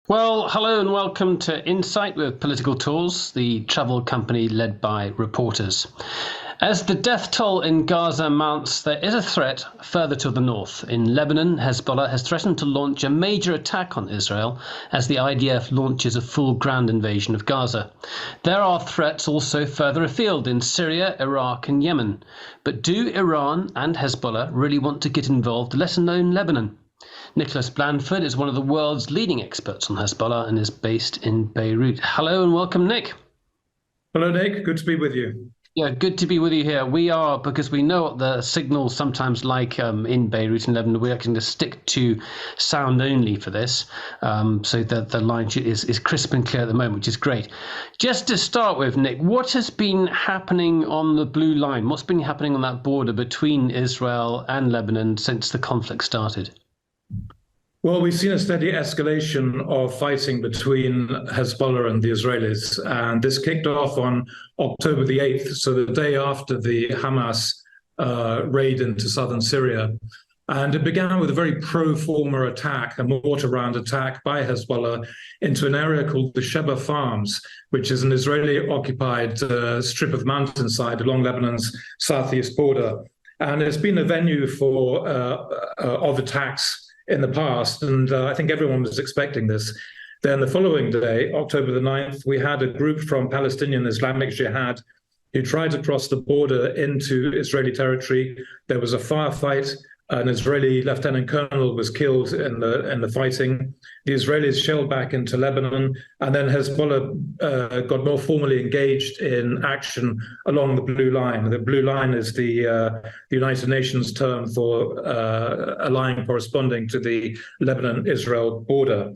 Well, hello and welcome to Insight with Political Tools, the travel company led by reporters. As the death toll in Gaza mounts, there is a threat further to the north. In Lebanon, Hezbollah has threatened to launch a major attack on Israel as the IDF launches a full ground invasion of Gaza. There are threats also further afield in Syria, Iraq and Yemen. But do Iran and Hezbollah really want to get involved in lesser-known Lebanon? Nicholas Blanford is one of the world's leading experts on Hezbollah and is based in Beirut. Hello and welcome, Nick. Hello, Nick. Good to be with you. Yeah, good to be with you here. We are, because we know what the signal's sometimes like in Beirut and Lebanon, we're going to stick to sound only for this, so that the line is crisp and clear at the moment, which is great. Just to start with, Nick, what has been happening on the blue line? What's been happening on that border between Israel and Lebanon since the conflict started? Well, we've seen a steady escalation of fighting between Hezbollah and the Israelis, and this kicked off on October the 8th, so the day after the Hamas raid into southern Syria. And it began with a very pro-forma attack, a mortar-round attack by Hezbollah into an area called the Sheba Farms, which is an Israeli-occupied strip of mountainside along Lebanon's southeast border. And it's been a venue for of attacks in the past, and I think everyone was expecting this. Then the following day, October the 9th, we had a group from Palestinian Islamic Jihad who tried to cross the border into Israeli territory. There was a firefight. An Israeli lieutenant colonel was killed in the fighting. The Israelis shelled back into Lebanon, and then Hezbollah got more formally engaged in action along the Blue Line. The Blue Line is the United Nations term for a line corresponding to the Lebanon-Israel border.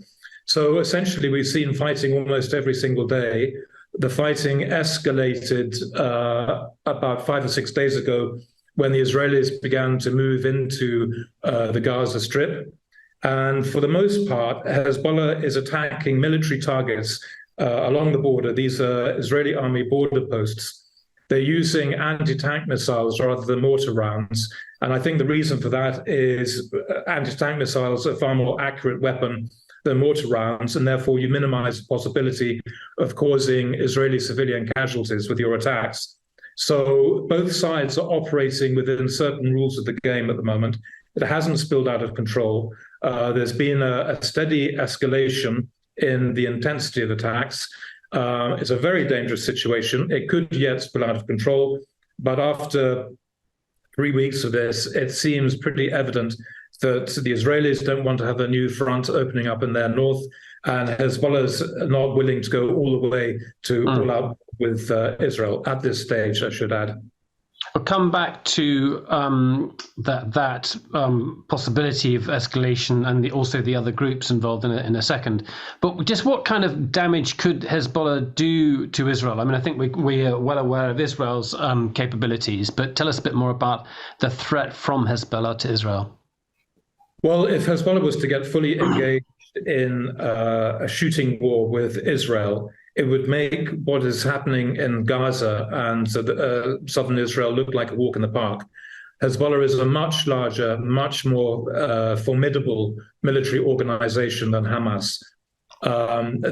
So essentially, we've seen fighting almost every single day. The fighting escalated about 5 or 6 days ago when the Israelis began to move into the Gaza Strip. And for the most part, Hezbollah is attacking military targets along the border. These are Israeli army border posts. They're using anti-tank missiles rather than mortar rounds. And I think the reason for that is anti-tank missiles are a far more accurate weapon than mortar rounds, and therefore you minimize the possibility of causing Israeli civilian casualties with your attacks. So both sides are operating within certain rules of the game at the moment. It hasn't spilled out of control. There's been a steady escalation in the intensity of attacks. It's a very dangerous situation. It could yet spill out of control. But after 3 weeks of this, it seems pretty evident that the Israelis don't want to have a new front opening up in their north, and Hezbollah's not willing to go all the way to all out with Israel at this stage, I should add. We'll come back to that possibility of escalation and also the other groups involved in a second. But just what kind of damage could Hezbollah do to Israel? I mean, I think we are well aware of Israel's capabilities, but tell us a bit more about the threat from Hezbollah to Israel. Well, if Hezbollah was to get fully engaged in a shooting war with Israel, it would make what is happening in Gaza and southern Israel look like a walk in the park. Hezbollah is a much larger, much more formidable military organization than Hamas.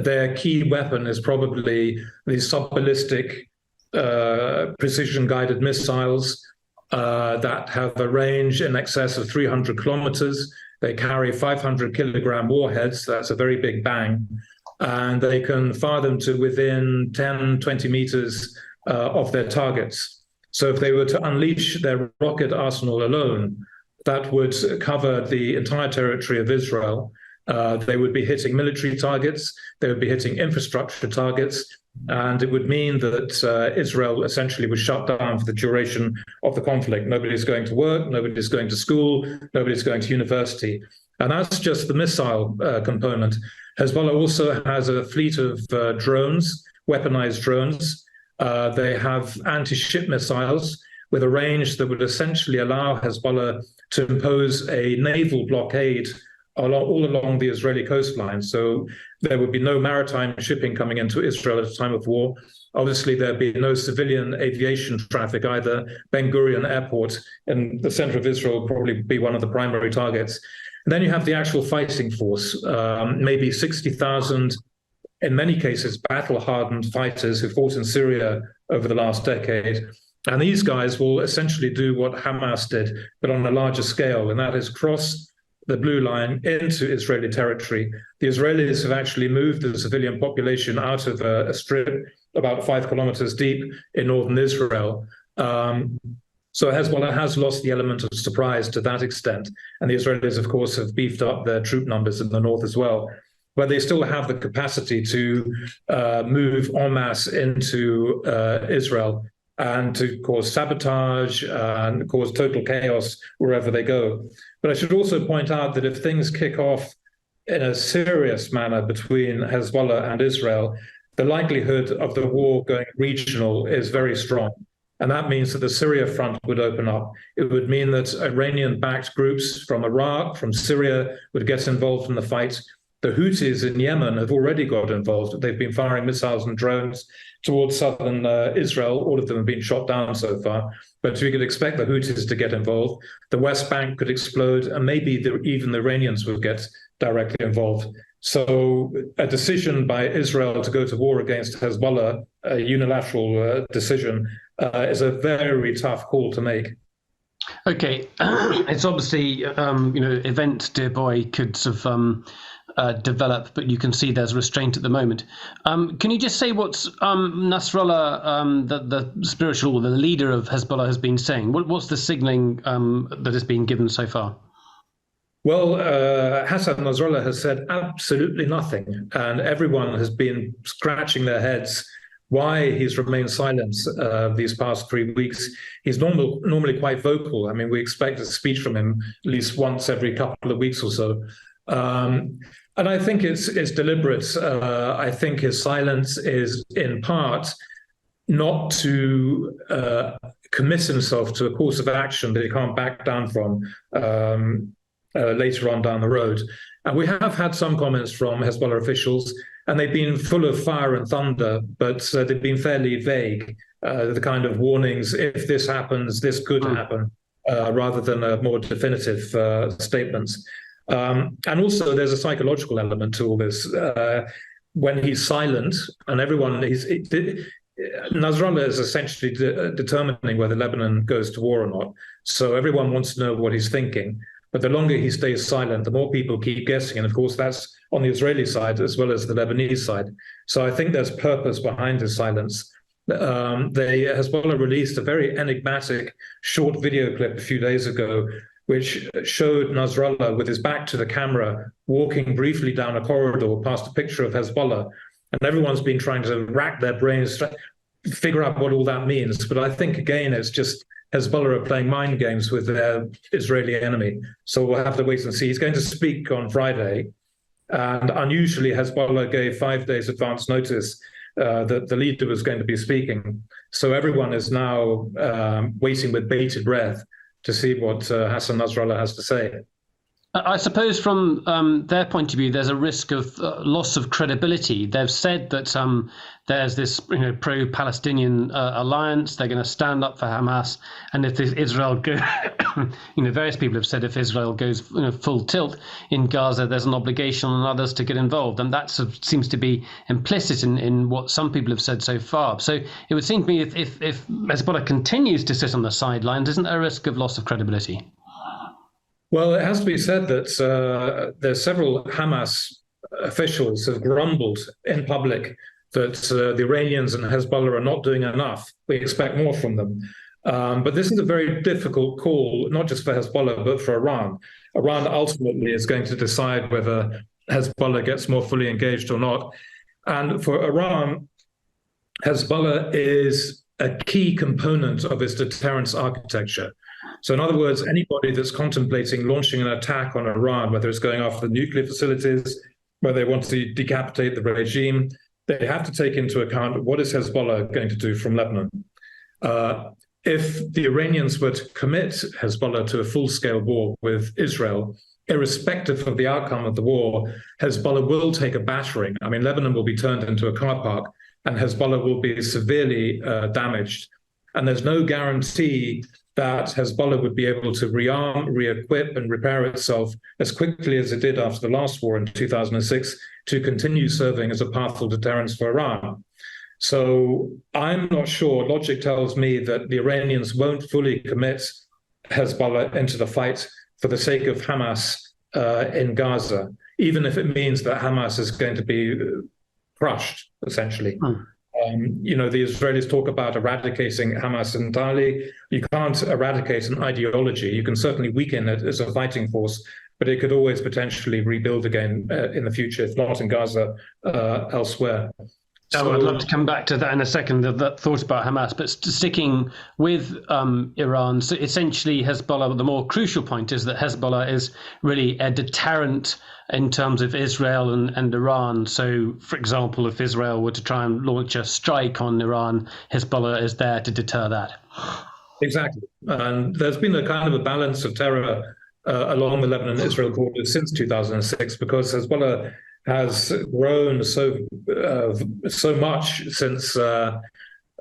Their key weapon is probably these sub-ballistic precision-guided missiles that have a range in excess of 300 kilometers. They carry 500-kilogram warheads. That's a very big bang. And they can fire them to within 10, 20 meters of their targets. So if they were to unleash their rocket arsenal alone, that would cover the entire territory of Israel. They would be hitting military targets. They would be hitting infrastructure targets. And it would mean that Israel essentially was shut down for the duration of the conflict. Nobody's going to work, nobody's going to school, nobody's going to university. And that's just the missile component. Hezbollah also has a fleet of drones, weaponized drones. They have anti-ship missiles with a range that would essentially allow Hezbollah to impose a naval blockade all along the Israeli coastline. So there would be no maritime shipping coming into Israel at a time of war. Obviously, there'd be no civilian aviation traffic either. Ben Gurion Airport in the center of Israel would probably be one of the primary targets. And then you have the actual fighting force, maybe 60,000, in many cases, battle-hardened fighters who fought in Syria over the last decade. And these guys will essentially do what Hamas did, but on a larger scale, and that is cross the blue line into Israeli territory. The Israelis have actually moved the civilian population out of a strip about 5 kilometers deep in northern Israel. So Hezbollah has lost the element of surprise to that extent. And the Israelis, of course, have beefed up their troop numbers in the north as well. But they still have the capacity to move en masse into Israel and to cause sabotage and cause total chaos wherever they go. But I should also point out that if things kick off in a serious manner between Hezbollah and Israel, the likelihood of the war going regional is very strong. And that means that the Syria front would open up. It would mean that Iranian-backed groups from Iraq, from Syria, would get involved in the fight. The Houthis in Yemen have already got involved. They've been firing missiles and drones towards southern Israel. All of them have been shot down so far. But we could expect the Houthis to get involved. The West Bank could explode, and maybe even the Iranians would get directly involved. So a decision by Israel to go to war against Hezbollah, a unilateral decision, is a very tough call to make. Okay, it's obviously, event, dear boy, could sort of develop, but you can see there's restraint at the moment. Can you just say what Nasrallah, the spiritual, the leader of Hezbollah, has been saying? What's the signaling that has been given so far? Well, Hassan Nasrallah has said absolutely nothing, and everyone has been scratching their heads why he's remained silent these past 3 weeks. He's normally quite vocal. I mean, we expect a speech from him at least once every couple of weeks or so. And I think it's deliberate. I think his silence is in part not to commit himself to a course of action that he can't back down from later on down the road. And we have had some comments from Hezbollah officials, and they've been full of fire and thunder, but they've been fairly vague, the kind of warnings, if this happens, this could happen, rather than more definitive statements. And also there's a psychological element to all this. When he's silent and Nasrallah is essentially determining whether Lebanon goes to war or not. So everyone wants to know what he's thinking. But the longer he stays silent, the more people keep guessing. And of course, that's on the Israeli side as well as the Lebanese side. So I think there's purpose behind his silence. Hezbollah released a very enigmatic short video clip a few days ago, which showed Nasrallah with his back to the camera, walking briefly down a corridor past a picture of Hezbollah. And everyone's been trying to rack their brains, figure out what all that means. But I think, again, it's just Hezbollah are playing mind games with their Israeli enemy. So we'll have to wait and see. He's going to speak on Friday. And unusually, Hezbollah gave 5 days advance notice that the leader was going to be speaking. So everyone is now waiting with bated breath to see what Hassan Nasrallah has to say. I suppose from their point of view, there's a risk of loss of credibility. They've said that there's this pro-Palestinian alliance. They're going to stand up for Hamas. And if Israel goes, various people have said if Israel goes full tilt in Gaza, there's an obligation on others to get involved. And that sort of seems to be implicit in what some people have said so far. So it would seem to me if Hezbollah continues to sit on the sidelines, isn't there a risk of loss of credibility? Well, it has to be said that there's several Hamas officials have grumbled in public that the Iranians and Hezbollah are not doing enough. We expect more from them. But this is a very difficult call, not just for Hezbollah, but for Iran. Iran ultimately is going to decide whether Hezbollah gets more fully engaged or not. And for Iran, Hezbollah is a key component of its deterrence architecture. So in other words, anybody that's contemplating launching an attack on Iran, whether it's going after the nuclear facilities, whether they want to decapitate the regime, they have to take into account what is Hezbollah going to do from Lebanon. If the Iranians were to commit Hezbollah to a full-scale war with Israel, irrespective of the outcome of the war, Hezbollah will take a battering. I mean, Lebanon will be turned into a car park, and Hezbollah will be severely damaged. And there's no guarantee that Hezbollah would be able to rearm, re-equip, and repair itself as quickly as it did after the last war in 2006 to continue serving as a powerful deterrent for Iran. So I'm not sure. Logic tells me that the Iranians won't fully commit Hezbollah into the fight for the sake of Hamas in Gaza, even if it means that Hamas is going to be crushed, essentially. The Israelis talk about eradicating Hamas entirely. You can't eradicate an ideology. You can certainly weaken it as a fighting force, but it could always potentially rebuild again in the future, if not in Gaza, elsewhere. So I'd love to come back to that in a second, that thought about Hamas, but sticking with Iran, so essentially Hezbollah, the more crucial point is that Hezbollah is really a deterrent in terms of Israel and Iran. So, for example, if Israel were to try and launch a strike on Iran, Hezbollah is there to deter that. Exactly. And there's been a kind of a balance of terror along the Lebanon-Israel border since 2006, because Hezbollah has grown so much since the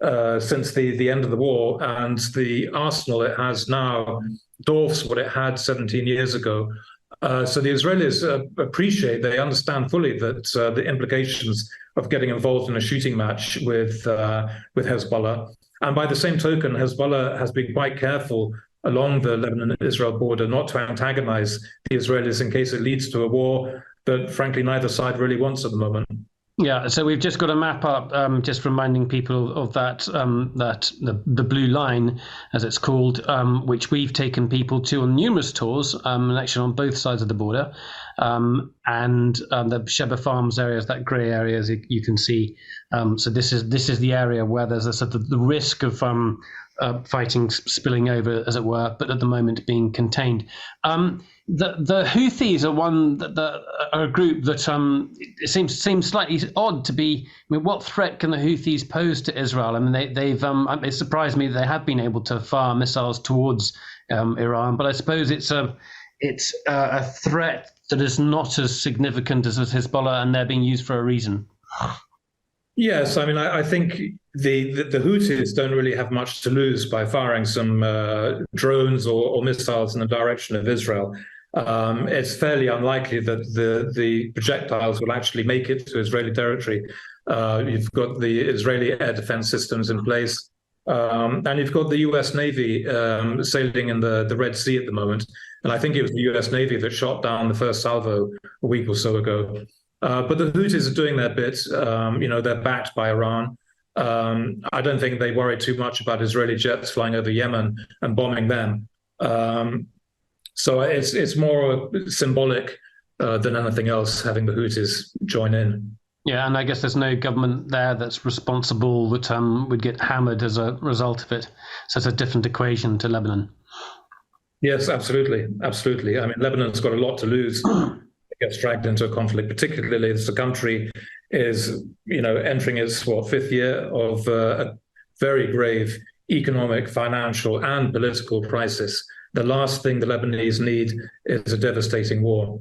end of the war, and the arsenal it has now dwarfs what it had 17 years ago. So the Israelis they understand fully that the implications of getting involved in a shooting match with Hezbollah. And by the same token, Hezbollah has been quite careful along the Lebanon-Israel border not to antagonize the Israelis in case it leads to a war that, frankly, neither side really wants at the moment. Yeah, so we've just got a map up, just reminding people of that, the blue line, as it's called, which we've taken people to on numerous tours, and actually on both sides of the border, and the Sheba Farms areas, that grey area, as you can see. So this is the area where there's a sort of the risk of fighting spilling over, as it were, but at the moment being contained. The Houthis are one that are a group that it seems slightly odd to be. I mean, what threat can the Houthis pose to Israel? I mean, it surprised me that they have been able to fire missiles towards Iran, but I suppose it's a threat that is not as significant as Hezbollah, and they're being used for a reason. Yes, I mean, I think the Houthis don't really have much to lose by firing some drones or missiles in the direction of Israel. It's fairly unlikely that the projectiles will actually make it to Israeli territory. You've got the Israeli air defense systems in place, and you've got the U.S. Navy sailing in the Red Sea at the moment. And I think it was the U.S. Navy that shot down the first salvo a week or so ago. But the Houthis are doing their bit. They're backed by Iran. I don't think they worry too much about Israeli jets flying over Yemen and bombing them. So it's more symbolic than anything else, having the Houthis join in. Yeah, and I guess there's no government there that's responsible that would get hammered as a result of it. So it's a different equation to Lebanon. Yes, absolutely. Absolutely. I mean, Lebanon's got a lot to lose. It gets dragged into a conflict, particularly as the country is, entering its fifth year of a very grave economic, financial, and political crisis. The last thing the Lebanese need is a devastating war.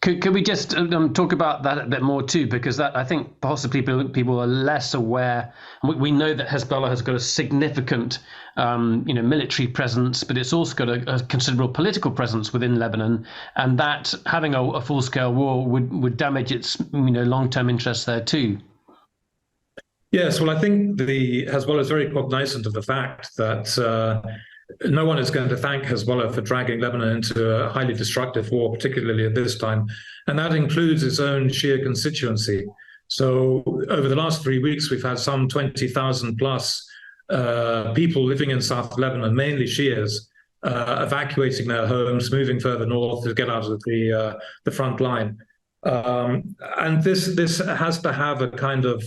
Could we just talk about that a bit more too? Because that, I think possibly people are less aware. We know that Hezbollah has got a significant, military presence, but it's also got a considerable political presence within Lebanon, and that having a full-scale war would damage its, long-term interests there too. Yes, well, I think the Hezbollah is very cognizant of the fact that no one is going to thank Hezbollah for dragging Lebanon into a highly destructive war, particularly at this time. And that includes its own Shia constituency. So over the last 3 weeks, we've had some 20,000 plus people living in South Lebanon, mainly Shias, evacuating their homes, moving further north to get out of the front line. And this has to have a kind of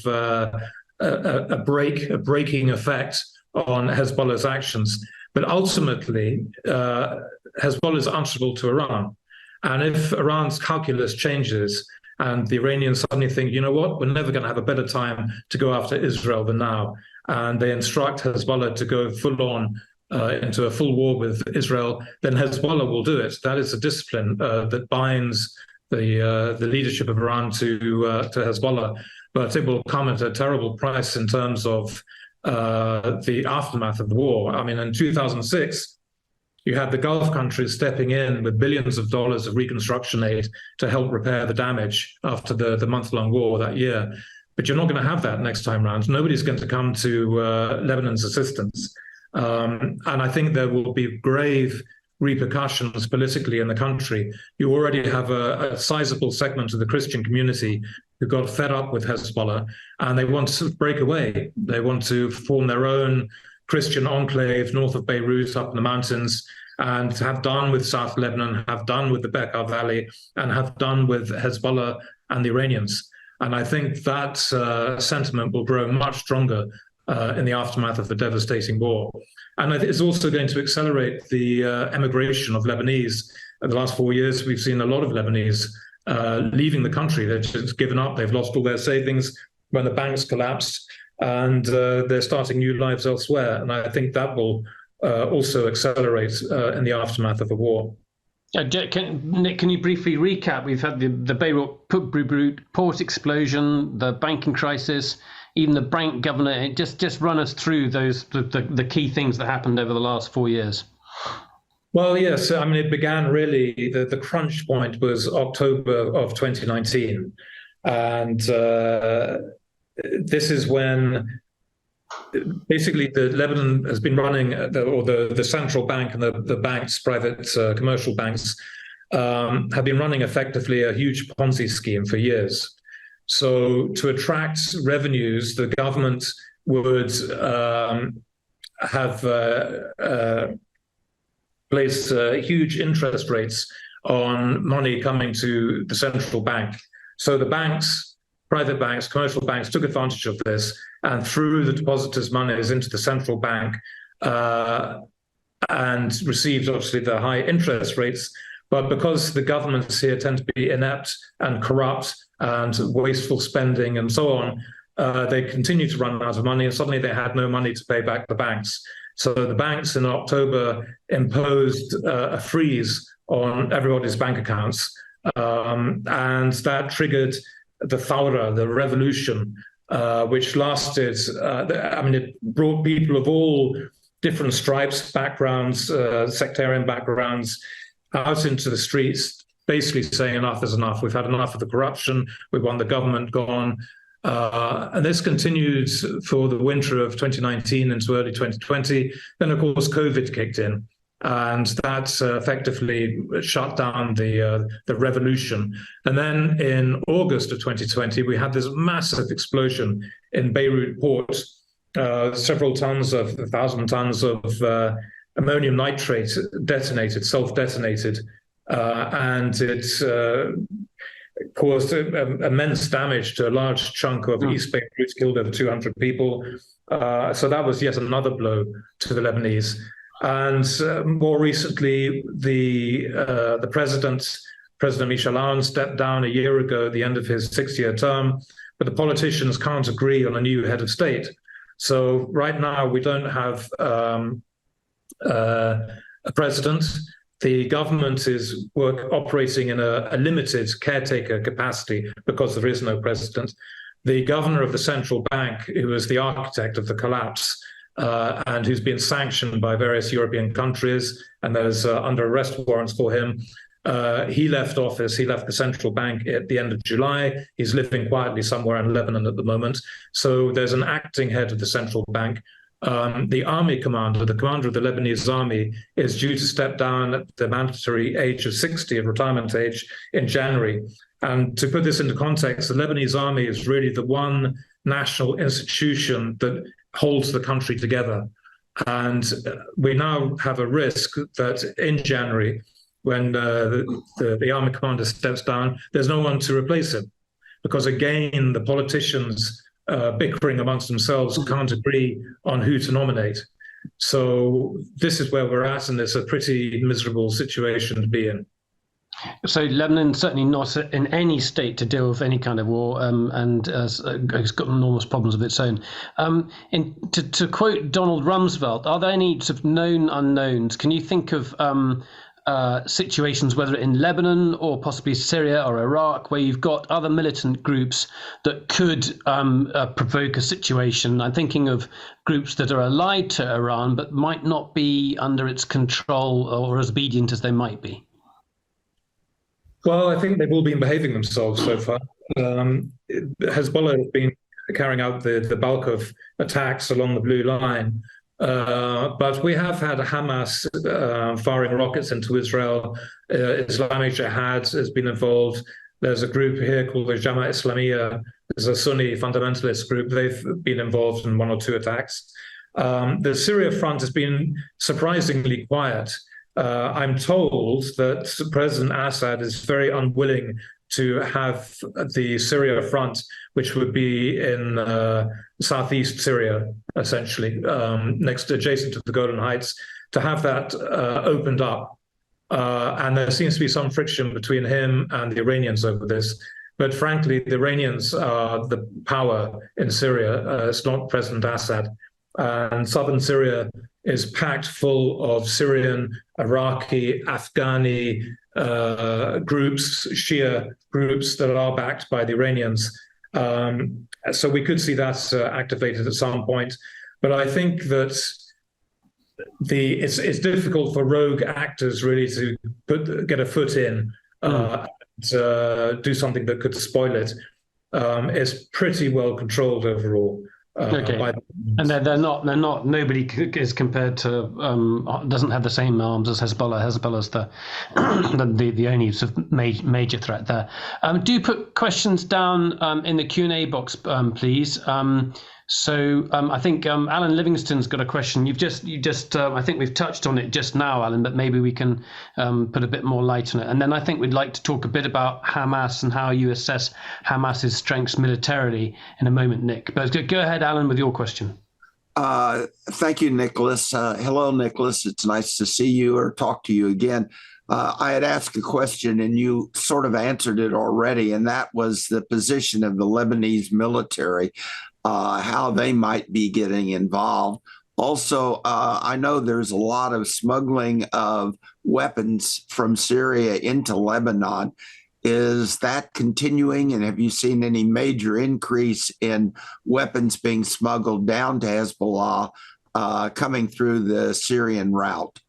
a braking effect on Hezbollah's actions. But ultimately, Hezbollah is answerable to Iran. And if Iran's calculus changes and the Iranians suddenly think, you know what, we're never going to have a better time to go after Israel than now, and they instruct Hezbollah to go full on into a full war with Israel, then Hezbollah will do it. That is a discipline that binds the leadership of Iran to Hezbollah. But it will come at a terrible price in terms of the aftermath of the war. I mean, in 2006, you had the Gulf countries stepping in with billions of dollars of reconstruction aid to help repair the damage after the month-long war that year. But you're not going to have that next time round. Nobody's going to come to Lebanon's assistance. And I think there will be grave repercussions politically in the country. You already have a sizable segment of the Christian community who got fed up with Hezbollah, and they want to break away. They want to form their own Christian enclave north of Beirut, up in the mountains, and have done with South Lebanon, have done with the Bekaa Valley, and have done with Hezbollah and the Iranians. And I think that sentiment will grow much stronger in the aftermath of the devastating war. And it's also going to accelerate the emigration of Lebanese. In the last 4 years, we've seen a lot of Lebanese leaving the country. They've just given up. They've lost all their savings when the banks collapsed, and they're starting new lives elsewhere. And I think that will also accelerate in the aftermath of the war. Nick, can you briefly recap? We've had the Beirut port explosion, the banking crisis, even the bank governor. Just run us through the key things that happened over the last 4 years. Well, yes. I mean, it began really, the crunch point was October of 2019. And this is when basically the Lebanon has been running, the central bank and the banks, private commercial banks, have been running effectively a huge Ponzi scheme for years. So to attract revenues, the government would have placed huge interest rates on money coming to the central bank. So the banks, private banks, commercial banks, took advantage of this and threw the depositors' monies into the central bank and received, obviously, the high interest rates. But because the governments here tend to be inept and corrupt and wasteful spending and so on, they continued to run out of money, and suddenly they had no money to pay back the banks. So the banks in October imposed a freeze on everybody's bank accounts, and that triggered the Thawra, the revolution, which lasted, it brought people of all different stripes, backgrounds, sectarian backgrounds, out into the streets, basically saying enough is enough. We've had enough of the corruption. We want the government gone. And this continued for the winter of 2019 into early 2020. Then, of course, COVID kicked in, and that effectively shut down the revolution. And then in August of 2020, we had this massive explosion in Beirut port. Several tons of, 1,000 tons of ammonium nitrate detonated, self-detonated, and it caused immense damage to a large chunk of East Beirut, killed over 200 people. So that was yet another blow to the Lebanese. And more recently, the President Michel Aoun, stepped down a year ago at the end of his 6-year term, but the politicians can't agree on a new head of state. So right now we don't have a president. The government is operating in a limited caretaker capacity because there is no president. The governor of the central bank, who was the architect of the collapse, and who's been sanctioned by various European countries, and there's under arrest warrants for him, he left office. He left the central bank at the end of July. He's living quietly somewhere in Lebanon at the moment. So there's an acting head of the central bank. The army commander, the commander of the Lebanese army, is due to step down at the mandatory age of 60, of retirement age, in January. And to put this into context, the Lebanese army is really the one national institution that holds the country together. And we now have a risk that in January, when the army commander steps down, there's no one to replace him. Because again, the politicians bickering amongst themselves can't agree on who to nominate. So this is where we're at, and it's a pretty miserable situation to be in. So Lebanon's certainly not in any state to deal with any kind of war, and it's got enormous problems of its own. To quote Donald Rumsfeld, are there any sort of known unknowns? Can you think of situations, whether in Lebanon or possibly Syria or Iraq, where you've got other militant groups that could provoke a situation. I'm thinking of groups that are allied to Iran but might not be under its control or as obedient as they might be. Well, I think they've all been behaving themselves so far. Hezbollah has been carrying out the bulk of attacks along the blue line. But we have had Hamas firing rockets into Israel. Islamic Jihad has been involved. There's a group here called the Jamaat Islamiyah. It's a Sunni fundamentalist group. They've been involved in one or two attacks. The Syria front has been surprisingly quiet. I'm told that President Assad is very unwilling to have the Syria front, which would be in southeast Syria, essentially, adjacent to the Golan Heights, to have that opened up. And there seems to be some friction between him and the Iranians over this. But frankly, the Iranians are the power in Syria. It's not President Assad. And southern Syria is packed full of Syrian, Iraqi, Afghani groups, Shia groups that are backed by the Iranians. So we could see that activated at some point. But I think that it's difficult for rogue actors really to get a foot in, to do something that could spoil it. It's pretty well controlled overall. Okay, and they're not. Nobody is compared to. Doesn't have the same arms as Hezbollah. Hezbollah's the only sort of major threat there. Do put questions down in the Q&A box, please. I think Alan Livingston's got a question. You just I think we've touched on it just now, Alan, but maybe we can put a bit more light on it. And then I think we'd like to talk a bit about Hamas and how you assess Hamas's strengths militarily in a moment, Nick. But go ahead, Alan, with your question. Thank you, Nicholas. Hello, Nicholas. It's nice to see you or talk to you again. I had asked a question and you sort of answered it already, and that was the position of the Lebanese military. How they might be getting involved. Also, I know there's a lot of smuggling of weapons from Syria into Lebanon. Is that continuing? And have you seen any major increase in weapons being smuggled down to Hezbollah coming through the Syrian route?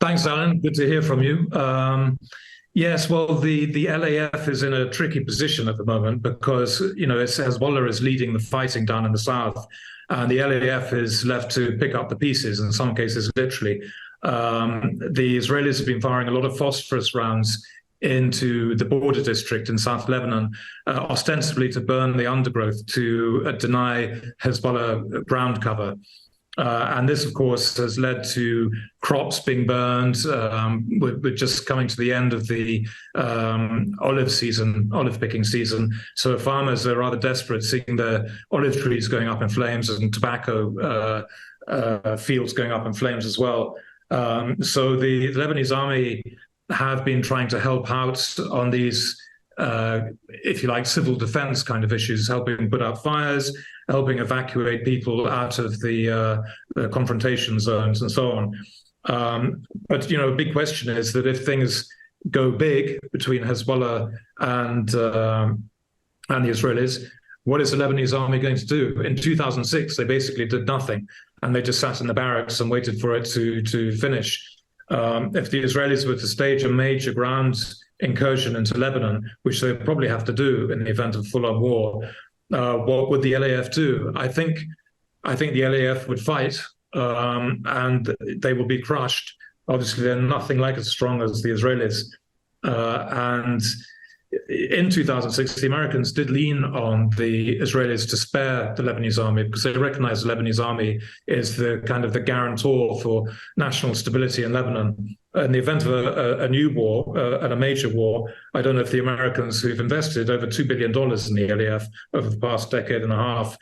Thanks, Alan. Good to hear from you. Yes, well, the LAF is in a tricky position at the moment because, Hezbollah is leading the fighting down in the south, and the LAF is left to pick up the pieces, in some cases, literally. The Israelis have been firing a lot of phosphorus rounds into the border district in South Lebanon, ostensibly to burn the undergrowth, to deny Hezbollah ground cover. And this, of course, has led to crops being burned. We're just coming to the end of the olive picking season. So farmers are rather desperate, seeing their olive trees going up in flames and tobacco fields going up in flames as well. So the Lebanese army have been trying to help out on these, if you like, civil defense kind of issues, helping put out fires, helping evacuate people out of the confrontation zones and so on. But, a big question is that if things go big between Hezbollah and the Israelis, what is the Lebanese army going to do? In 2006, they basically did nothing, and they just sat in the barracks and waited for it to finish. If the Israelis were to stage a major ground incursion into Lebanon, which they probably have to do in the event of full-on war, what would the LAF do? I think the LAF would fight, and they will be crushed. Obviously, they're nothing like as strong as the Israelis. And in 2006, the Americans did lean on the Israelis to spare the Lebanese army because they recognize the Lebanese army is the kind of the guarantor for national stability in Lebanon. In the event of a new war and a major war, I don't know if the Americans, who've invested over $2 billion in the LAF over the past decade and a half,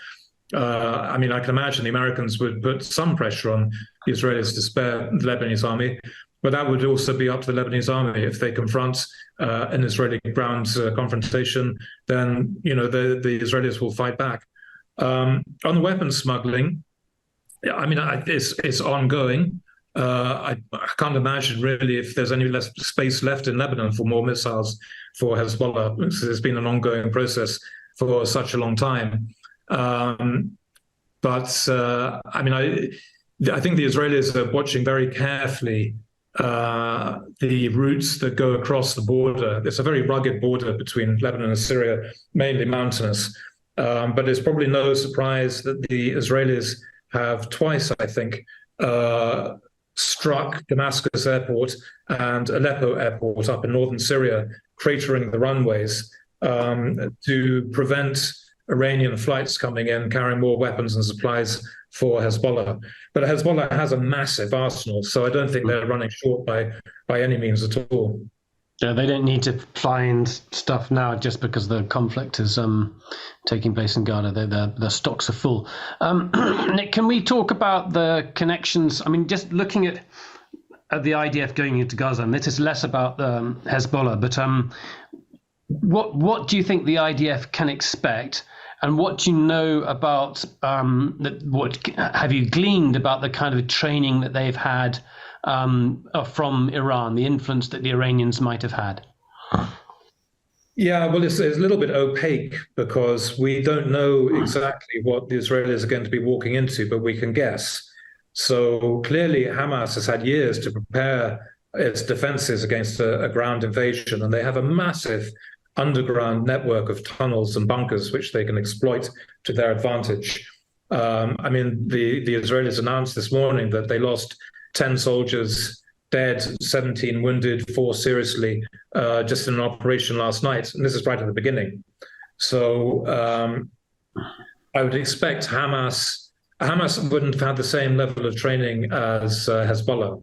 I can imagine the Americans would put some pressure on the Israelis to spare the Lebanese army. But that would also be up to the Lebanese army. If they confront an Israeli ground confrontation, then the Israelis will fight back. On the weapons smuggling, it's ongoing. I can't imagine really if there's any less space left in Lebanon for more missiles for Hezbollah, because it's been an ongoing process for such a long time. I think the Israelis are watching very carefully the routes that go across the border. It's a very rugged border between Lebanon and Syria, mainly mountainous. But it's probably no surprise that the Israelis have twice, I think, struck Damascus airport and Aleppo airport up in northern Syria, cratering the runways to prevent Iranian flights coming in, carrying more weapons and supplies for Hezbollah. But Hezbollah has a massive arsenal, so I don't think they're running short by any means at all. Yeah, they don't need to fly in stuff now just because the conflict is taking place in Gaza. Their stocks are full. Nick, can we talk about the connections? I mean, just looking at the IDF going into Gaza, and this is less about Hezbollah, but what do you think the IDF can expect? And what do you know about what have you gleaned about the kind of training that they've had from Iran, the influence that the Iranians might have had? Yeah, well, it's a little bit opaque because we don't know exactly what the Israelis are going to be walking into, but we can guess. So clearly Hamas has had years to prepare its defenses against a ground invasion, and they have a massive underground network of tunnels and bunkers which they can exploit to their advantage. The Israelis announced this morning that they lost 10 soldiers dead, 17 wounded, 4 seriously, just in an operation last night. And this is right at the beginning. So I would expect Hamas wouldn't have had the same level of training as Hezbollah.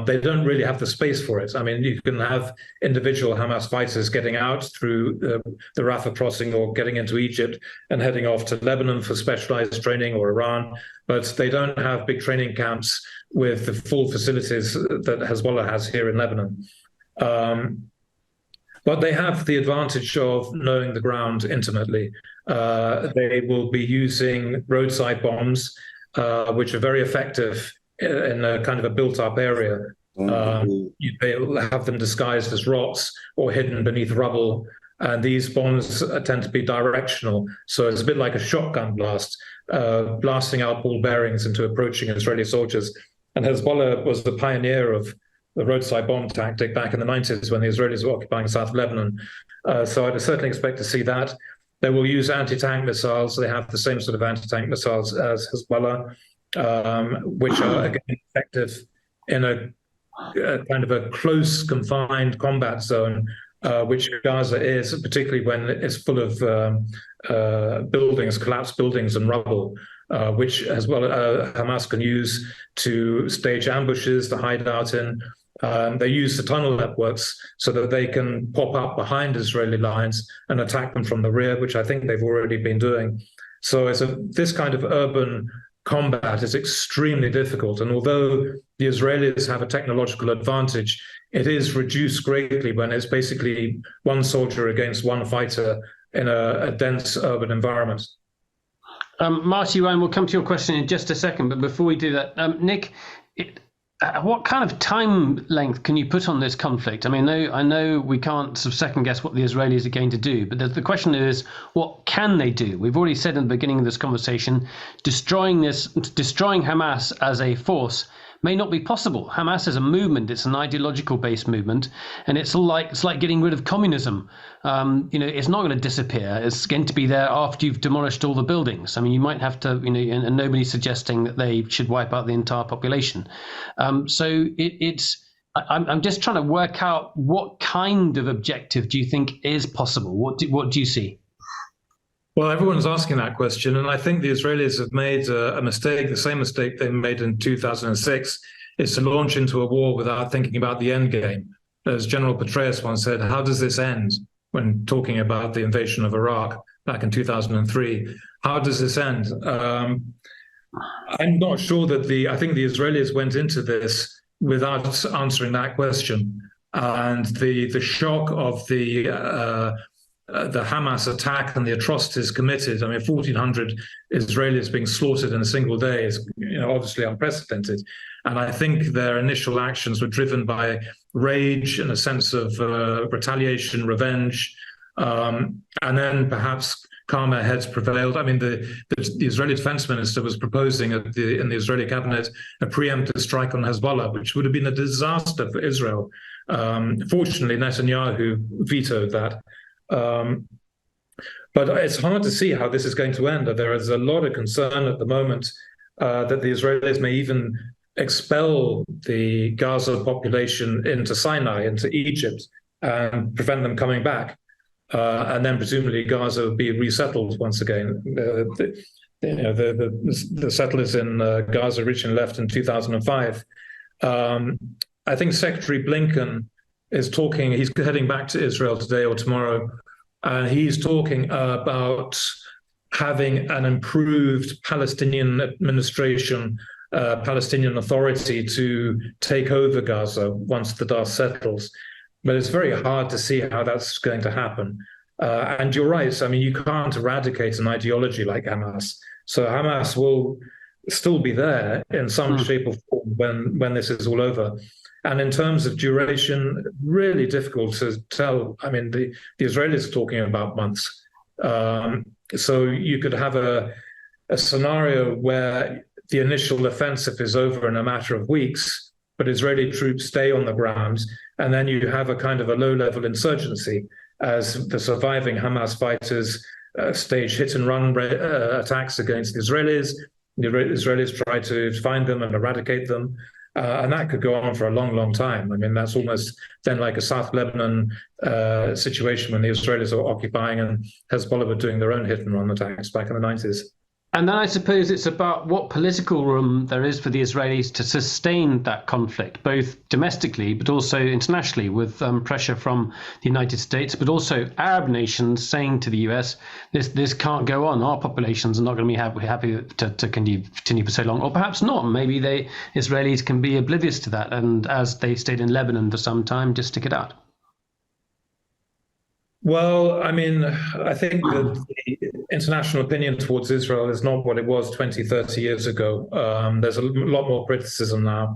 They don't really have the space for it. I mean, you can have individual Hamas fighters getting out through the Rafah crossing or getting into Egypt and heading off to Lebanon for specialized training, or Iran, but they don't have big training camps with the full facilities that Hezbollah has here in Lebanon. But they have the advantage of knowing the ground intimately. They will be using roadside bombs, which are very effective in a kind of a built-up area. They'll have them disguised as rocks or hidden beneath rubble. And these bombs tend to be directional. So it's a bit like a shotgun blast, blasting out ball bearings into approaching Israeli soldiers. And Hezbollah was the pioneer of the roadside bomb tactic back in the 90s when the Israelis were occupying South Lebanon. So I'd certainly expect to see that. They will use anti-tank missiles. They have the same sort of anti-tank missiles as Hezbollah, which are, again, effective in a kind of a close, confined combat zone, which Gaza is, particularly when it's full of buildings, collapsed buildings and rubble, which as well Hamas can use to stage ambushes, to hide out in. They use the tunnel networks so that they can pop up behind Israeli lines and attack them from the rear, which I think they've already been doing. So this kind of urban combat is extremely difficult. And although the Israelis have a technological advantage, it is reduced greatly when it's basically one soldier against one fighter in a dense urban environment. Marty, Ryan, we'll come to your question in just a second. But before we do that, Nick, what kind of time length can you put on this conflict? I mean, I know we can't sort of second guess what the Israelis are going to do, but the question is, what can they do? We've already said in the beginning of this conversation, destroying Hamas as a force may not be possible. Hamas is a movement; it's an ideological-based movement, and it's like getting rid of communism. It's not going to disappear. It's going to be there after you've demolished all the buildings. I mean, you might have to, and nobody's suggesting that they should wipe out the entire population. I'm just trying to work out what kind of objective do you think is possible? What do you see? Well, everyone's asking that question, and I think the Israelis have made a mistake, the same mistake they made in 2006, is to launch into a war without thinking about the end game. As General Petraeus once said, how does this end? When talking about the invasion of Iraq back in 2003, how does this end? I'm not sure that I think the Israelis went into this without answering that question. And the shock of the the Hamas attack and the atrocities committed. I mean, 1,400 Israelis being slaughtered in a single day is, obviously unprecedented. And I think their initial actions were driven by rage and a sense of retaliation, revenge, and then perhaps calmer heads prevailed. I mean, the Israeli defense minister was proposing in the Israeli cabinet a preemptive strike on Hezbollah, which would have been a disaster for Israel. Fortunately, Netanyahu vetoed that. But it's hard to see how this is going to end. There is a lot of concern at the moment that the Israelis may even expel the Gaza population into Sinai, into Egypt, and prevent them coming back. And then presumably Gaza will be resettled once again. The settlers in Gaza originally left in 2005. I think Secretary Blinken is talking, he's heading back to Israel today or tomorrow, and he's talking about having an improved Palestinian administration, Palestinian Authority to take over Gaza once the dust settles. But it's very hard to see how that's going to happen. And you're right. I mean, you can't eradicate an ideology like Hamas. So Hamas will still be there in some shape or form when this is all over. And in terms of duration, really difficult to tell. I mean, the Israelis are talking about months. So you could have a scenario where the initial offensive is over in a matter of weeks, but Israeli troops stay on the ground, and then you have a kind of a low-level insurgency as the surviving Hamas fighters stage hit-and-run attacks against the Israelis. The Israelis try to find them and eradicate them, and that could go on for a long, long time. I mean, that's almost then like a South Lebanon situation when the Israelis are occupying and Hezbollah were doing their own hit-and-run attacks back in the 90s. And then I suppose it's about what political room there is for the Israelis to sustain that conflict, both domestically but also internationally, with pressure from the United States, but also Arab nations saying to the US, this can't go on. Our populations are not going to be happy to continue for so long. Or perhaps not. Maybe Israelis can be oblivious to that, and as they stayed in Lebanon for some time, just stick it out. Well, I mean, I think that the international opinion towards Israel is not what it was 20, 30 years ago. There's a lot more criticism now.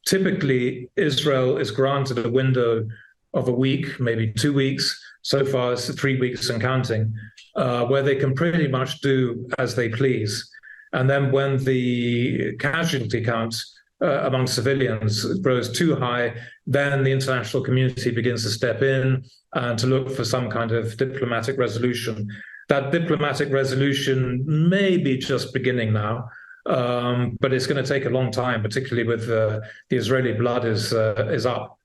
Typically, Israel is granted a window of a week, maybe 2 weeks. So far, it's 3 weeks and counting, where they can pretty much do as they please. And then when the casualty count among civilians grows too high, then the international community begins to step in and to look for some kind of diplomatic resolution. That diplomatic resolution may be just beginning now, but it's going to take a long time, particularly with the Israeli blood is up.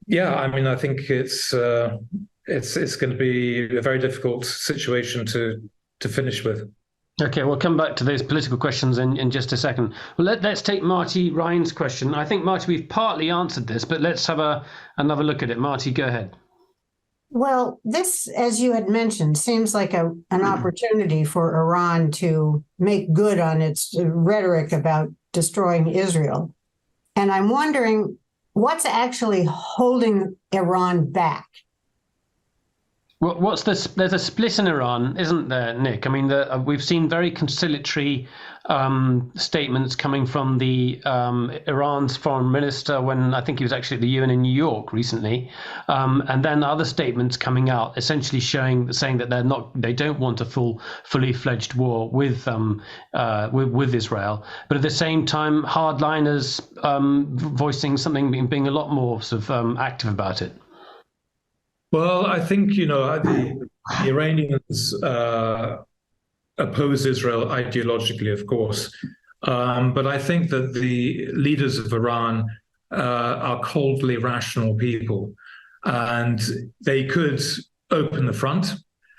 Yeah, I mean, I think it's going to be a very difficult situation to finish with. Okay, we'll come back to those political questions in just a second. Well, let's take Marty Ryan's question. I think, Marty, we've partly answered this, but let's have another look at it. Marty, go ahead. Well, this, as you had mentioned, seems like an opportunity for Iran to make good on its rhetoric about destroying Israel. And I'm wondering, what's actually holding Iran back? What's this? There's a split in Iran, isn't there, Nick? I mean, we've seen very conciliatory statements coming from the Iran's foreign minister when I think he was actually at the UN in New York recently, and then other statements coming out essentially saying that they don't want a fully fledged war with Israel, but at the same time, hardliners voicing something, being a lot more sort of active about it. Well, I think, the Iranians oppose Israel ideologically, of course. But I think that the leaders of Iran are coldly rational people. And they could open the front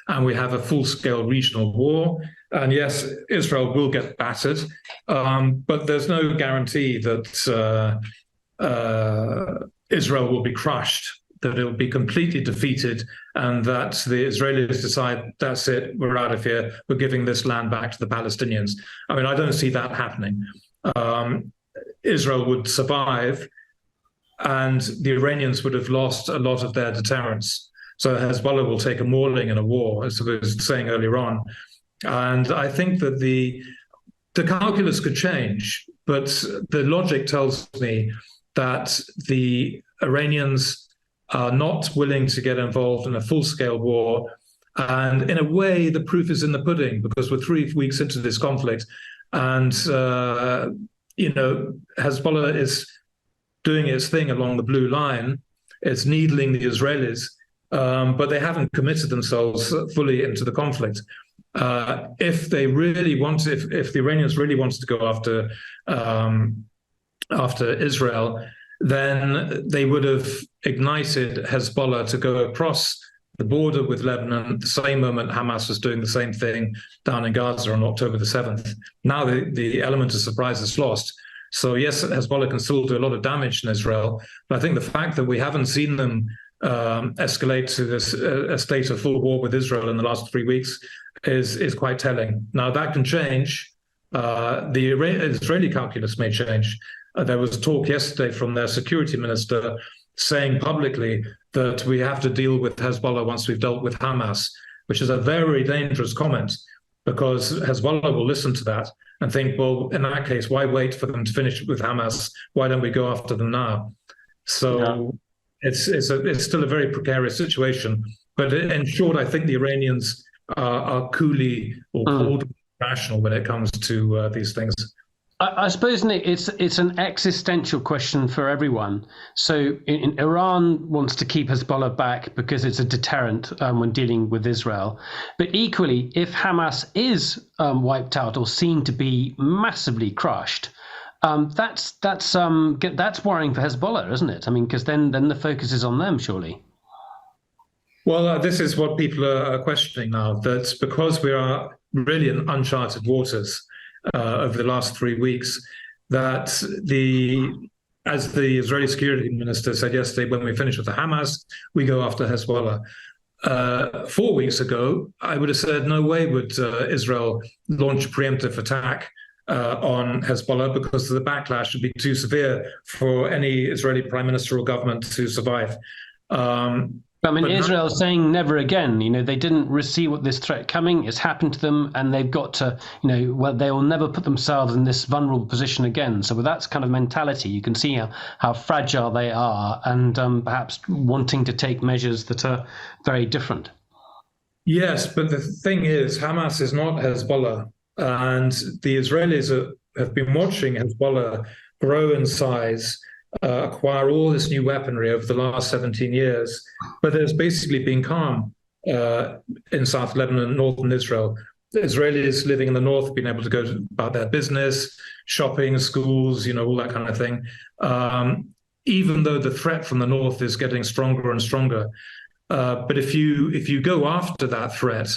and we have a full-scale regional war. And yes, Israel will get battered, but there's no guarantee that Israel will be crushed, that it will be completely defeated, and that the Israelis decide, that's it, we're out of here, we're giving this land back to the Palestinians. I mean, I don't see that happening. Israel would survive, and the Iranians would have lost a lot of their deterrence. So Hezbollah will take a mauling in a war, as I was saying earlier on. And I think that the calculus could change, but the logic tells me that the Iranians are not willing to get involved in a full-scale war. And in a way, the proof is in the pudding, because we're 3 weeks into this conflict, and Hezbollah is doing its thing along the blue line. It's needling the Israelis, but they haven't committed themselves fully into the conflict. If the Iranians really wanted to go after Israel, then they would have ignited Hezbollah to go across the border with Lebanon at the same moment Hamas was doing the same thing down in Gaza on October the 7th. Now the element of surprise is lost. So yes, Hezbollah can still do a lot of damage in Israel, but I think the fact that we haven't seen them escalate to this a state of full war with Israel in the last 3 weeks is quite telling. Now that can change. The Israeli calculus may change. There was talk yesterday from their security minister saying publicly that we have to deal with Hezbollah once we've dealt with Hamas, which is a very dangerous comment, because Hezbollah will listen to that and think, well, in that case, why wait for them to finish with Hamas? Why don't we go after them now? So it's still a very precarious situation. But in short, I think the Iranians are coolly or coldly rational when it comes to these things. I suppose, Nick, it's an existential question for everyone. So Iran wants to keep Hezbollah back because it's a deterrent when dealing with Israel. But equally, if Hamas is wiped out or seen to be massively crushed, that's worrying for Hezbollah, isn't it? I mean, because then the focus is on them, surely. Well, this is what people are questioning now, that because we are really in uncharted waters over the last 3 weeks, that as the Israeli security minister said yesterday, when we finish with the Hamas, we go after Hezbollah. 4 weeks ago, I would have said no way would Israel launch a preemptive attack on Hezbollah, because the backlash would be too severe for any Israeli prime minister or government to survive. I mean, Israel's saying never again. They didn't receive this threat coming. It's happened to them, and they've got to, they will never put themselves in this vulnerable position again. So with that kind of mentality, you can see how fragile they are, and perhaps wanting to take measures that are very different. Yes, but the thing is, Hamas is not Hezbollah, and the Israelis have been watching Hezbollah grow in size, acquire all this new weaponry over the last 17 years, but there's basically been calm in South Lebanon, northern Israel. The Israelis living in the north have been able to go about their business, shopping, schools, all that kind of thing, even though the threat from the north is getting stronger and stronger. But if you go after that threat,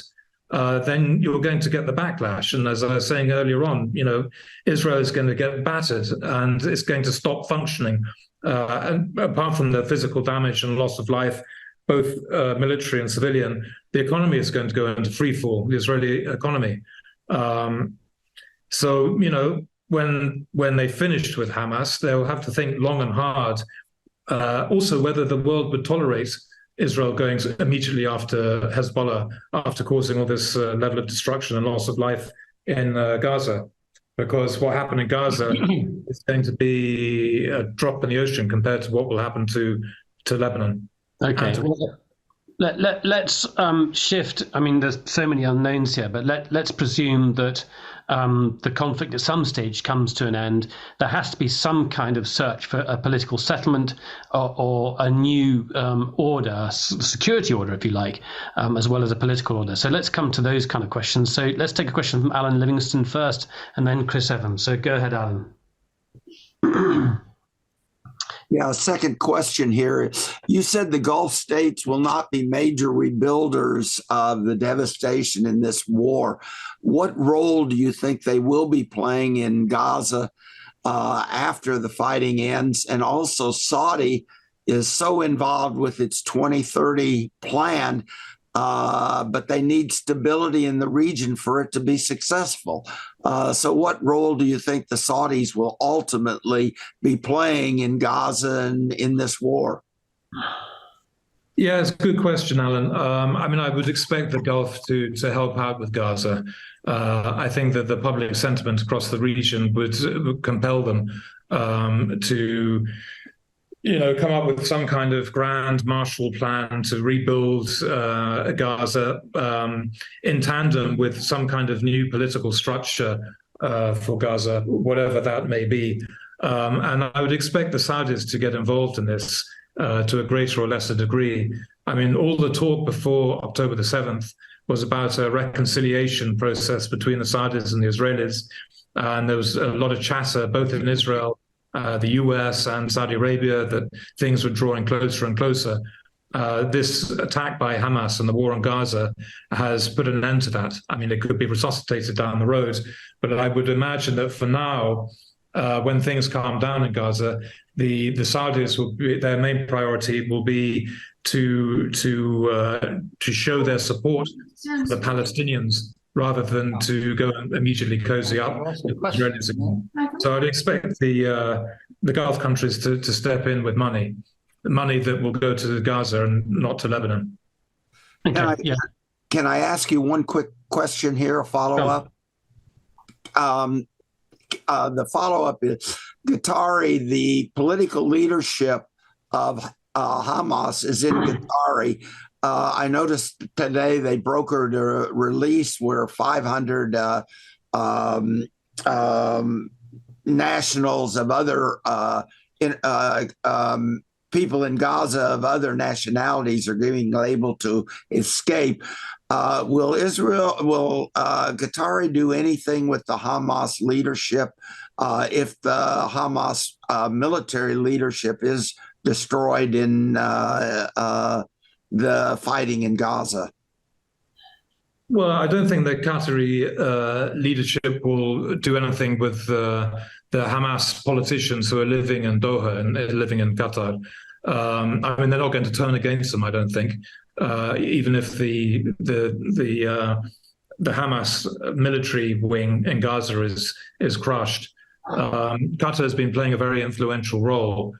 then you're going to get the backlash. And as I was saying earlier on, Israel is going to get battered and it's going to stop functioning. And apart from the physical damage and loss of life, both military and civilian, the economy is going to go into free fall, the Israeli economy. So, when they finished with Hamas, they'll have to think long and hard. Also, whether the world would tolerate Israel going immediately after Hezbollah, after causing all this level of destruction and loss of life in Gaza. Because what happened in Gaza is going to be a drop in the ocean compared to what will happen to Lebanon. Okay. Let's shift. I mean, there's so many unknowns here, but let's presume that the conflict at some stage comes to an end. There has to be some kind of search for a political settlement or a new order, security order, if you like, as well as a political order. So let's come to those kind of questions. So let's take a question from Alan Livingston first, and then Chris Evans. So go ahead, Alan. Yeah, second question here. You said the Gulf states will not be major rebuilders of the devastation in this war. What role do you think they will be playing in Gaza after the fighting ends? And also, Saudi is so involved with its 2030 plan. but they need stability in the region for it to be successful. So what role do you think the Saudis will ultimately be playing in Gaza and in this war? Yeah, it's a good question, Alan. I mean, I would expect the Gulf to help out with Gaza. I think that the public sentiment across the region would compel them to, come up with some kind of grand Marshall Plan to rebuild Gaza in tandem with some kind of new political structure for Gaza, whatever that may be. And I would expect the Saudis to get involved in this to a greater or lesser degree. I mean, all the talk before October the 7th was about a reconciliation process between the Saudis and the Israelis. And there was a lot of chatter, both in Israel, the US and Saudi Arabia, that things were drawing closer and closer. This attack by Hamas and the war on Gaza has put an end to that. I mean, it could be resuscitated down the road, but I would imagine that for now, when things calm down in Gaza, the Saudis will be, their main priority will be to show their support to the Palestinians rather than to go and immediately cozy up with Israelis again. So I'd expect the Gulf countries to step in with money that will go to Gaza and not to Lebanon. Okay. Can I ask you one quick question here, a follow-up? The follow-up is Qatari, the political leadership of Hamas is in Qatari. I noticed today they brokered a release where 500 nationals of other people in Gaza of other nationalities are being able to escape. Will Qatari do anything with the Hamas leadership if the Hamas military leadership is destroyed in the fighting in Gaza? Well, I don't think the Qatari leadership will do anything with the Hamas politicians who are living in Doha and living in Qatar. I mean, they're not going to turn against them, I don't think. Even if the Hamas military wing in Gaza is crushed, Qatar has been playing a very influential role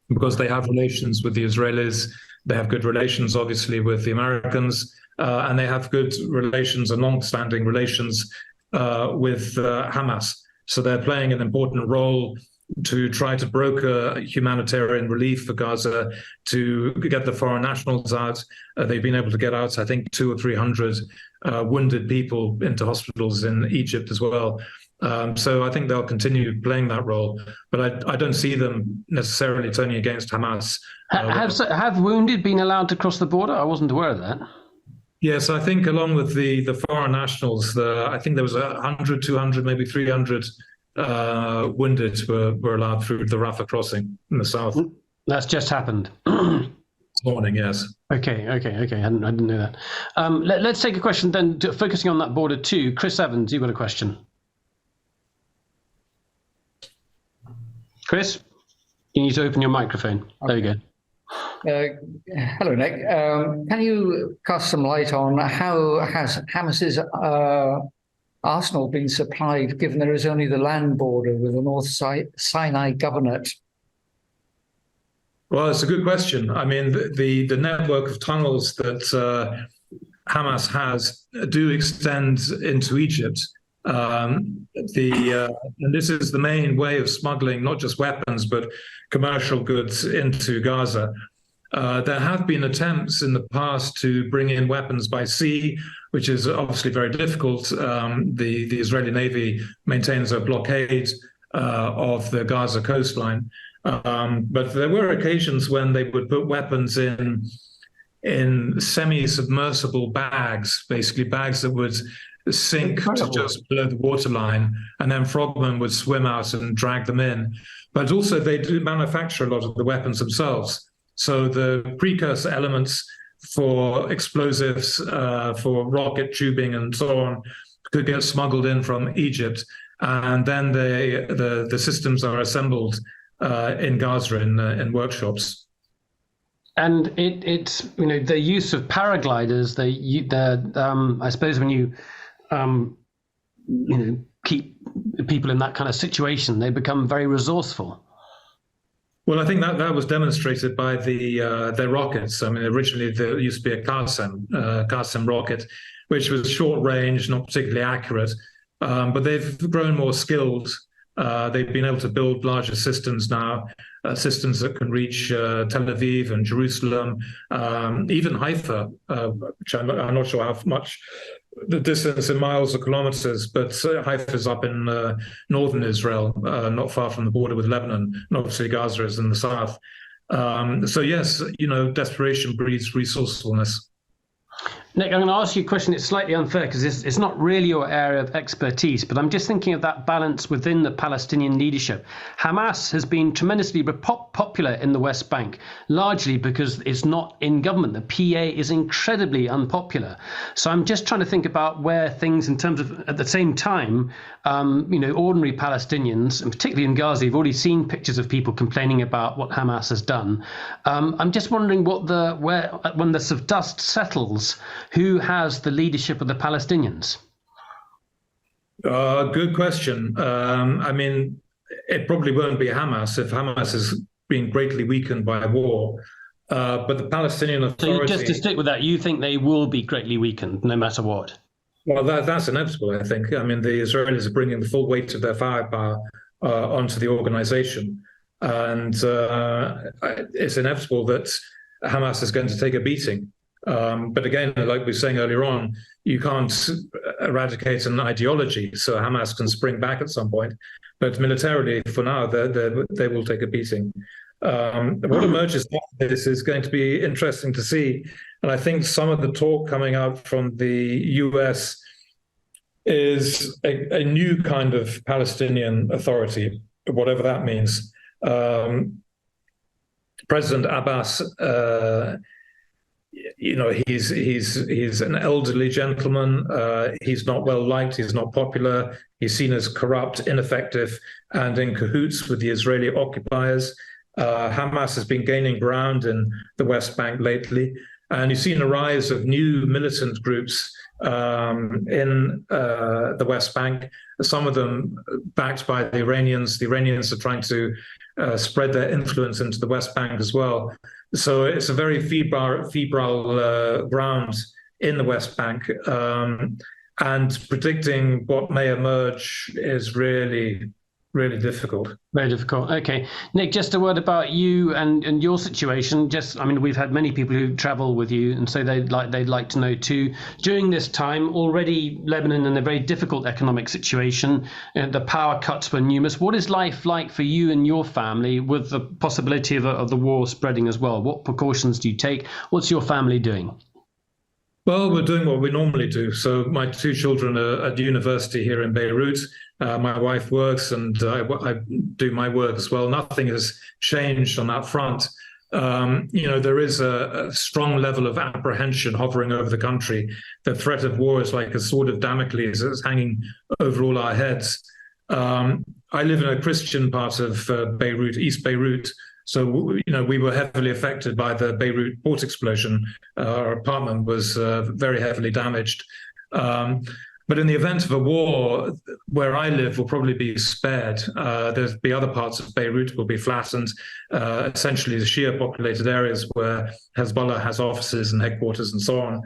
because they have relations with the Israelis. They have good relations, obviously, with the Americans, and they have good relations and long-standing relations with Hamas. So they're playing an important role to try to broker humanitarian relief for Gaza, to get the foreign nationals out. They've been able to get out, I think, 200 or 300 wounded people into hospitals in Egypt as well. So I think they'll continue playing that role, but I don't see them necessarily turning against Hamas. Have wounded been allowed to cross the border? I wasn't aware of that. Yes, I think along with the foreign nationals, I think there was 100, 200, maybe 300 wounded were allowed through the Rafah crossing in the south. That's just happened. This morning, yes. Okay. I didn't know that. Let's take a question then, focusing on that border too. Chris Evans, you've got a question. Chris, you need to open your microphone. Okay. There you go. Hello, Nick. Can you cast some light on how has Hamas's arsenal been supplied, given there is only the land border with the North Sinai Governorate? Well, it's a good question. I mean, the network of tunnels that Hamas has do extend into Egypt. And this is the main way of smuggling not just weapons, but commercial goods into Gaza. There have been attempts in the past to bring in weapons by sea, which is obviously very difficult. The Israeli Navy maintains a blockade of the Gaza coastline. But there were occasions when they would put weapons in semi-submersible bags, basically bags that would sink to just below the waterline, and then frogmen would swim out and drag them in. But also they do manufacture a lot of the weapons themselves. So the precursor elements for explosives, for rocket tubing and so on, could get smuggled in from Egypt. And then the systems are assembled in Gaza in workshops. And it's the use of paragliders. I suppose when you keep people in that kind of situation, they become very resourceful. Well, I think that was demonstrated by their rockets. I mean, originally there used to be a Qassam rocket, which was short range, not particularly accurate, but they've grown more skilled. They've been able to build larger systems now, systems that can reach Tel Aviv and Jerusalem, even Haifa, which I'm not sure how much the distance in miles or kilometers, but Haifa is up in northern Israel, not far from the border with Lebanon, and obviously Gaza is in the south. So yes, desperation breeds resourcefulness. Nick, I'm going to ask you a question. It's slightly unfair because it's not really your area of expertise, but I'm just thinking of that balance within the Palestinian leadership. Hamas has been tremendously popular in the West Bank, largely because it's not in government. The PA is incredibly unpopular. So I'm just trying to think about where things, in terms of, at the same time, ordinary Palestinians, and particularly in Gaza, you've already seen pictures of people complaining about what Hamas has done. I'm just wondering when the sort of dust settles, who has the leadership of the Palestinians? Good question. I mean, it probably won't be Hamas if Hamas has been greatly weakened by war. But the Palestinian Authority... So just to stick with that, you think they will be greatly weakened no matter what? Well, that's inevitable, I think. I mean, the Israelis are bringing the full weight of their firepower onto the organization. And it's inevitable that Hamas is going to take a beating. But again, like we were saying earlier on, you can't eradicate an ideology, so Hamas can spring back at some point. But militarily, for now, they will take a beating. What emerges after this is going to be interesting to see. And I think some of the talk coming out from the US is a new kind of Palestinian authority, whatever that means. President Abbas, he's an elderly gentleman. He's not well liked. He's not popular. He's seen as corrupt, ineffective, and in cahoots with the Israeli occupiers. Hamas has been gaining ground in the West Bank lately, and you've seen a rise of new militant groups in the West Bank. Some of them backed by the Iranians. The Iranians are trying to spread their influence into the West Bank as well. So it's a very febrile ground in the West Bank. And predicting what may emerge is really, really difficult. Very difficult. Okay. Nick, just a word about you and your situation. We've had many people who travel with you, and so they'd like to know too. During this time, already Lebanon in a very difficult economic situation. The power cuts were numerous. What is life like for you and your family with the possibility of the war spreading as well? What precautions do you take? What's your family doing? Well, we're doing what we normally do. So my two children are at university here in Beirut. My wife works and I do my work as well. Nothing has changed on that front. There is a strong level of apprehension hovering over the country. The threat of war is like a sword of Damocles that's hanging over all our heads. I live in a Christian part of Beirut, East Beirut. So, we were heavily affected by the Beirut port explosion. Our apartment was very heavily damaged. But in the event of a war, where I live will probably be spared. There'll be other parts of Beirut will be flattened, essentially the Shia-populated areas where Hezbollah has offices and headquarters and so on.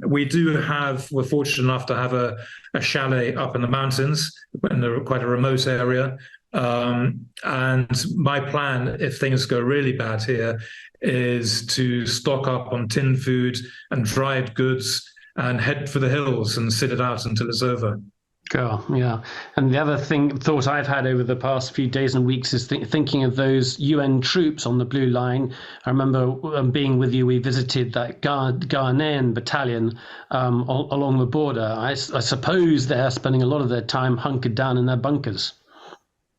We're fortunate enough to have a chalet up in the mountains, in quite a remote area. And my plan, if things go really bad here, is to stock up on tinned food and dried goods and head for the hills and sit it out until it's over. Cool, yeah. And the other thought I've had over the past few days and weeks is thinking of those UN troops on the Blue Line. I remember being with you, we visited that Ghanaian battalion along the border. I suppose they're spending a lot of their time hunkered down in their bunkers.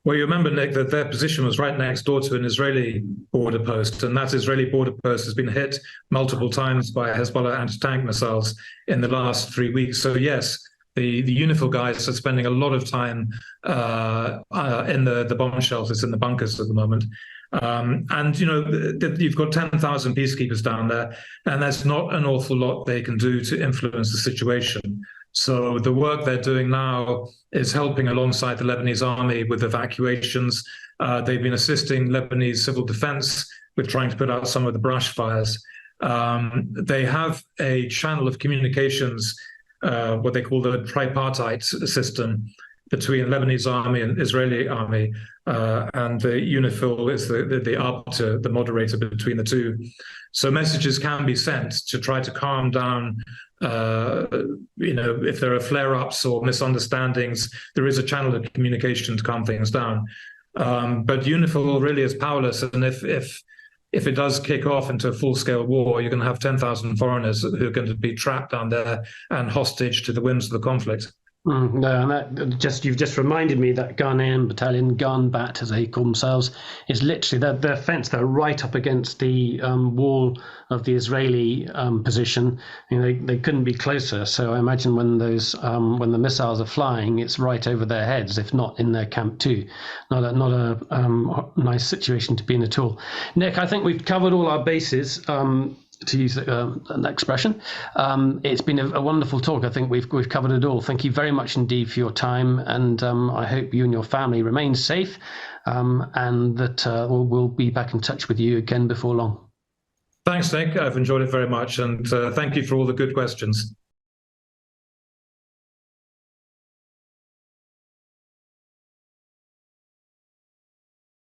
Well, you remember, Nick, that their position was right next door to an Israeli border post, and that Israeli border post has been hit multiple times by Hezbollah anti-tank missiles in the last 3 weeks. So yes, the UNIFIL guys are spending a lot of time in the bomb shelters, in the bunkers at the moment. And, you've got 10,000 peacekeepers down there, and there's not an awful lot they can do to influence the situation. So the work they're doing now is helping alongside the Lebanese army with evacuations. They've been assisting Lebanese civil defense with trying to put out some of the brush fires. They have a channel of communications, what they call the tripartite system, between Lebanese army and Israeli army, and the UNIFIL is the arbiter, the moderator between the two. So messages can be sent to try to calm down. If there are flare-ups or misunderstandings, there is a channel of communication to calm things down. But UNIFIL really is powerless, and if it does kick off into a full-scale war, you're going to have 10,000 foreigners who are going to be trapped down there and hostage to the whims of the conflict. No, and you've just reminded me that Ghanaian battalion, Ghanbat as they call themselves, is literally their fence. They're right up against the wall of the Israeli position. They couldn't be closer. So I imagine when the missiles are flying, it's right over their heads, if not in their camp too. Not a nice situation to be in at all. Nick, I think we've covered all our bases. To use an expression. It's been a wonderful talk. I think we've covered it all. Thank you very much indeed for your time, and I hope you and your family remain safe, and that we'll be back in touch with you again before long. Thanks, Nick. I've enjoyed it very much, and thank you for all the good questions.